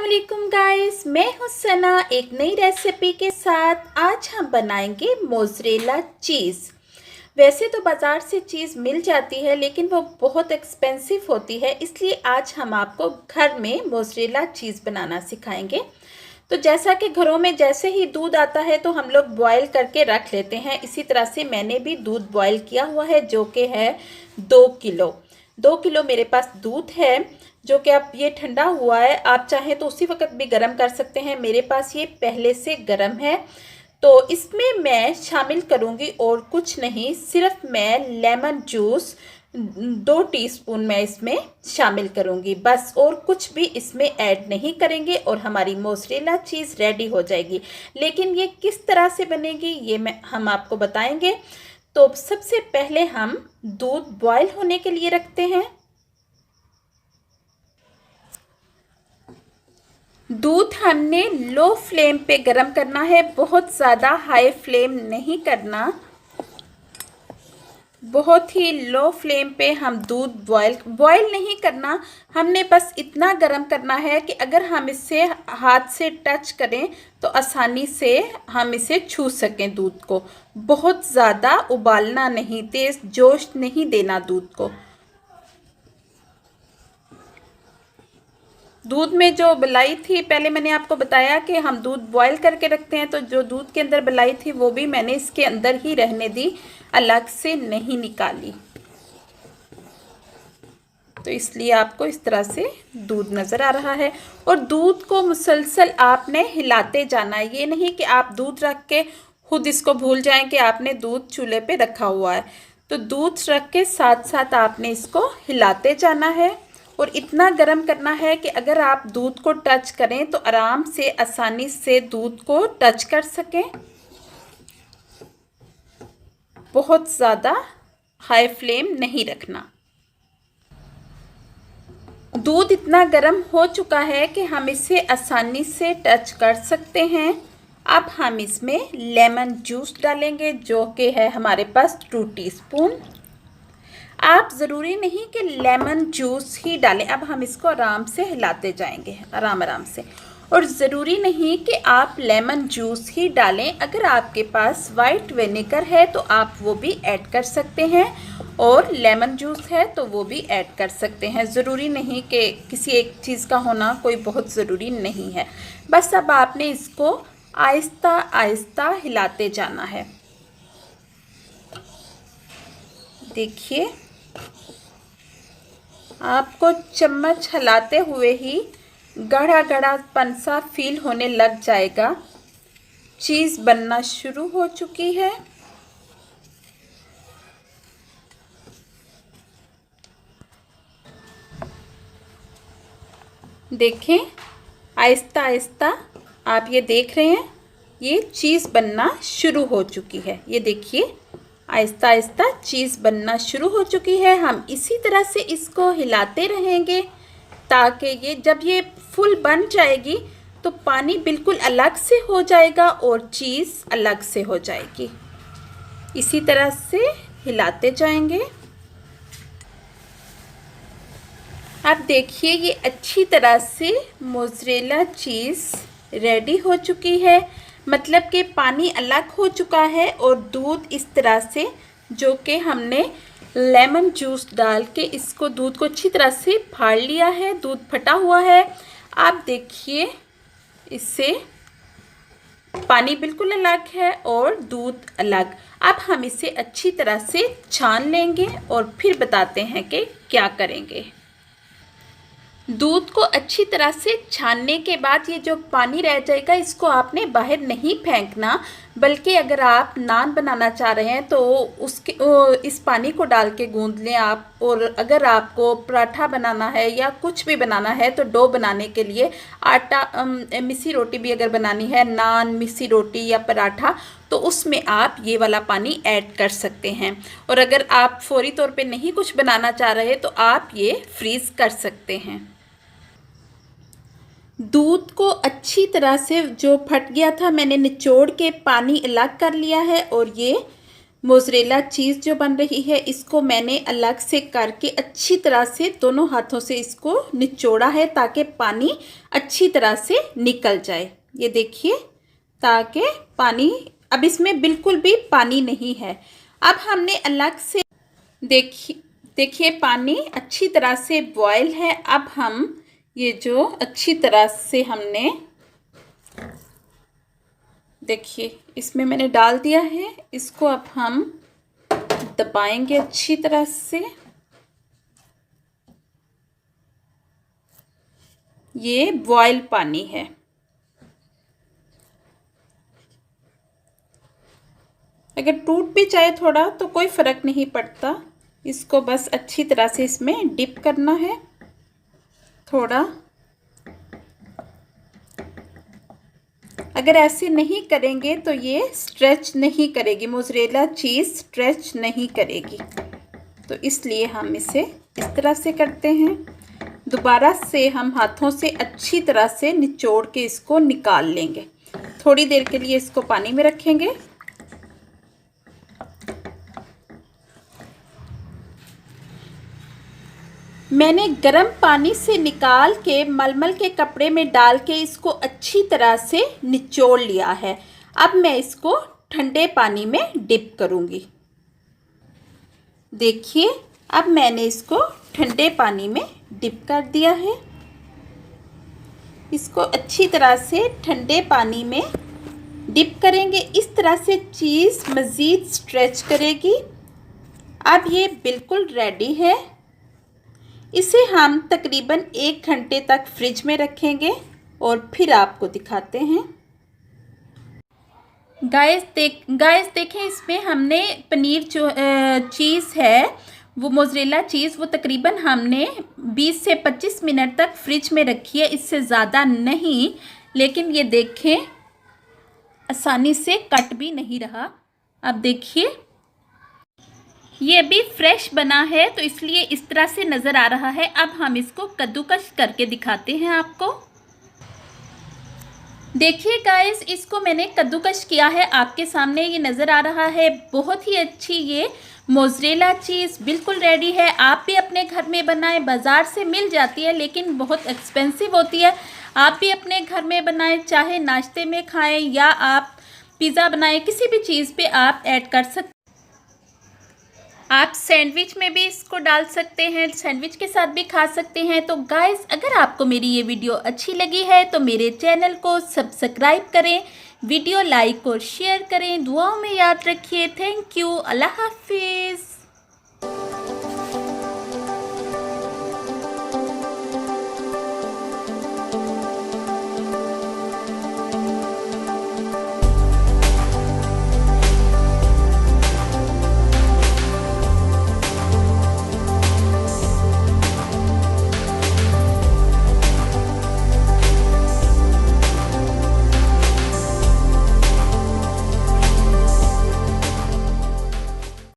अस्सलामुअलैकुम गाइस, मैं हूं सना एक नई रेसिपी के साथ। आज हम बनाएंगे मोज़रेला चीज़। वैसे तो बाज़ार से चीज़ मिल जाती है लेकिन वो बहुत एक्सपेंसिव होती है, इसलिए आज हम आपको घर में मोज़रेला चीज़ बनाना सिखाएंगे। तो जैसा कि घरों में जैसे ही दूध आता है तो हम लोग बॉयल करके रख लेते हैं, इसी तरह से मैंने भी दूध बॉयल किया हुआ है जो कि है 2 किलो। 2 किलो मेरे पास दूध है जो कि अब ये ठंडा हुआ है। आप चाहें तो उसी वक्त भी गर्म कर सकते हैं, मेरे पास ये पहले से गर्म है। तो इसमें मैं शामिल करूँगी और कुछ नहीं, सिर्फ मैं लेमन जूस 2 टीस्पून मैं इसमें शामिल करूँगी बस, और कुछ भी इसमें ऐड नहीं करेंगे और हमारी मोज़रेला चीज़ रेडी हो जाएगी। लेकिन ये किस तरह से बनेगी ये हम आपको बताएंगे। तो सबसे पहले हम दूध बॉयल होने के लिए रखते हैं। दूध हमने लो फ्लेम पे गरम करना है, बहुत ज़्यादा हाई फ्लेम नहीं करना, बहुत ही लो फ्लेम पे हम दूध बॉयल नहीं करना। हमने बस इतना गरम करना है कि अगर हम इसे हाथ से टच करें तो आसानी से हम इसे छू सकें दूध को। बहुत ज़्यादा उबालना नहीं, तेज़ जोश नहीं देना दूध को। दूध में जो बलाई थी, पहले मैंने आपको बताया कि हम दूध बॉयल करके रखते हैं, तो जो दूध के अंदर बलाई थी वो भी मैंने इसके अंदर ही रहने दी, अलग से नहीं निकाली। तो इसलिए आपको इस तरह से दूध नज़र आ रहा है। और दूध को मुसलसल आपने हिलाते जाना है, ये नहीं कि आप दूध रख के खुद इसको भूल जाएं कि आपने दूध चूल्हे पे रखा हुआ है। तो दूध रख के साथ साथ आपने इसको हिलाते जाना है और इतना गर्म करना है कि अगर आप दूध को टच करें तो आराम से आसानी से दूध को टच कर सकें। बहुत ज़्यादा हाई फ्लेम नहीं रखना। दूध इतना गर्म हो चुका है कि हम इसे आसानी से टच कर सकते हैं। अब हम इसमें लेमन जूस डालेंगे जो कि है हमारे पास 2 टीस्पून। आप ज़रूरी नहीं कि लेमन जूस ही डालें, अब हम इसको आराम से हिलाते जाएंगे आराम से। और ज़रूरी नहीं कि आप लेमन जूस ही डालें, अगर आपके पास वाइट विनेगर है तो आप वो भी ऐड कर सकते हैं, और लेमन जूस है तो वो भी ऐड कर सकते हैं। ज़रूरी नहीं कि किसी एक चीज़ का होना कोई बहुत ज़रूरी नहीं है। बस अब आपने इसको आहिस्ता आहिस्ता हिलाते जाना है। देखिए, आपको चम्मच हिलाते हुए ही गाढ़ा गाढ़ापन सा फील होने लग जाएगा। चीज़ बनना शुरू हो चुकी है। देखें, आहिस्ता आहिस्ता आप ये देख रहे हैं, ये चीज़ बनना शुरू हो चुकी है। ये देखिए, आहिस्ता आहिस्ता चीज़ बनना शुरू हो चुकी है। हम इसी तरह से इसको हिलाते रहेंगे ताकि जब ये फुल बन जाएगी तो पानी बिल्कुल अलग से हो जाएगा और चीज़ अलग से हो जाएगी। इसी तरह से हिलाते जाएंगे। अब देखिए, ये अच्छी तरह से मोज़रेला चीज़ रेडी हो चुकी है, मतलब कि पानी अलग हो चुका है और दूध इस तरह से, जो कि हमने लेमन जूस डाल के इसको दूध को अच्छी तरह से फाड़ लिया है, दूध फटा हुआ है। आप देखिए, इससे पानी बिल्कुल अलग है और दूध अलग। अब हम इसे अच्छी तरह से छान लेंगे और फिर बताते हैं कि क्या करेंगे। दूध को अच्छी तरह से छानने के बाद ये जो पानी रह जाएगा इसको आपने बाहर नहीं फेंकना, बल्कि अगर आप नान बनाना चाह रहे हैं तो इस पानी को डाल के गूंद लें आप। और अगर आपको पराठा बनाना है या कुछ भी बनाना है तो डो बनाने के लिए आटा, मिस्सी रोटी भी अगर बनानी है, नान, मिस्सी रोटी या पराठा, तो उसमें आप ये वाला पानी ऐड कर सकते हैं। और अगर आप फौरी तौर पे नहीं कुछ बनाना चाह रहे तो आप ये फ्रीज़ कर सकते हैं। दूध को अच्छी तरह से जो फट गया था मैंने निचोड़ के पानी अलग कर लिया है और ये मोज़रेला चीज़ जो बन रही है इसको मैंने अलग से करके अच्छी तरह से दोनों हाथों से इसको निचोड़ा है ताकि पानी अच्छी तरह से निकल जाए। ये देखिए, ताकि पानी, अब इसमें बिल्कुल भी पानी नहीं है। अब हमने अलग से देखिए पानी अच्छी तरह से बॉयल है। अब हम ये जो अच्छी तरह से हमने, देखिए इसमें मैंने डाल दिया है, इसको अब हम दबाएंगे अच्छी तरह से। ये बॉयल पानी है। अगर टूट भी जाए थोड़ा तो कोई फ़र्क नहीं पड़ता, इसको बस अच्छी तरह से इसमें डिप करना है थोड़ा। अगर ऐसे नहीं करेंगे तो ये स्ट्रेच नहीं करेगी, मोज़रेला चीज़ स्ट्रेच नहीं करेगी, तो इसलिए हम इसे इस तरह से करते हैं। दोबारा से हम हाथों से अच्छी तरह से निचोड़ के इसको निकाल लेंगे। थोड़ी देर के लिए इसको पानी में रखेंगे। मैंने गर्म पानी से निकाल के मलमल के कपड़े में डाल के इसको अच्छी तरह से निचोड़ लिया है। अब मैं इसको ठंडे पानी में डिप करूँगी। देखिए, अब मैंने इसको ठंडे पानी में डिप कर दिया है। इसको अच्छी तरह से ठंडे पानी में डिप करेंगे, इस तरह से चीज़ मज़ीद स्ट्रेच करेगी। अब ये बिल्कुल रेडी है। इसे हम तकरीबन 1 घंटे तक फ्रिज में रखेंगे और फिर आपको दिखाते हैं। गाइस देखें, इसमें हमने पनीर जो चीज़ है वो मोज़रेला चीज़, वो तकरीबन हमने 20 से 25 मिनट तक फ्रिज में रखी है, इससे ज़्यादा नहीं। लेकिन ये देखें, आसानी से कट भी नहीं रहा। अब देखिए, ये अभी फ्रेश बना है तो इसलिए इस तरह से नज़र आ रहा है। अब हम इसको कद्दूकस करके दिखाते हैं आपको। देखिए गाइस, इसको मैंने कद्दूकस किया है, आपके सामने ये नज़र आ रहा है। बहुत ही अच्छी ये मोज़रेला चीज़ बिल्कुल रेडी है। आप भी अपने घर में बनाएं। बाज़ार से मिल जाती है लेकिन बहुत एक्सपेंसिव होती है। आप भी अपने घर में बनाएं, चाहे नाश्ते में खाएं या आप पिज़्ज़ा बनाएं, किसी भी चीज़ पे आप ऐड कर सकते हैं। आप सैंडविच में भी इसको डाल सकते हैं, सैंडविच के साथ भी खा सकते हैं। तो गाइस, अगर आपको मेरी ये वीडियो अच्छी लगी है तो मेरे चैनल को सब्सक्राइब करें, वीडियो लाइक और शेयर करें। दुआओं में याद रखिए। Thank you. अल्लाह हाफिज़।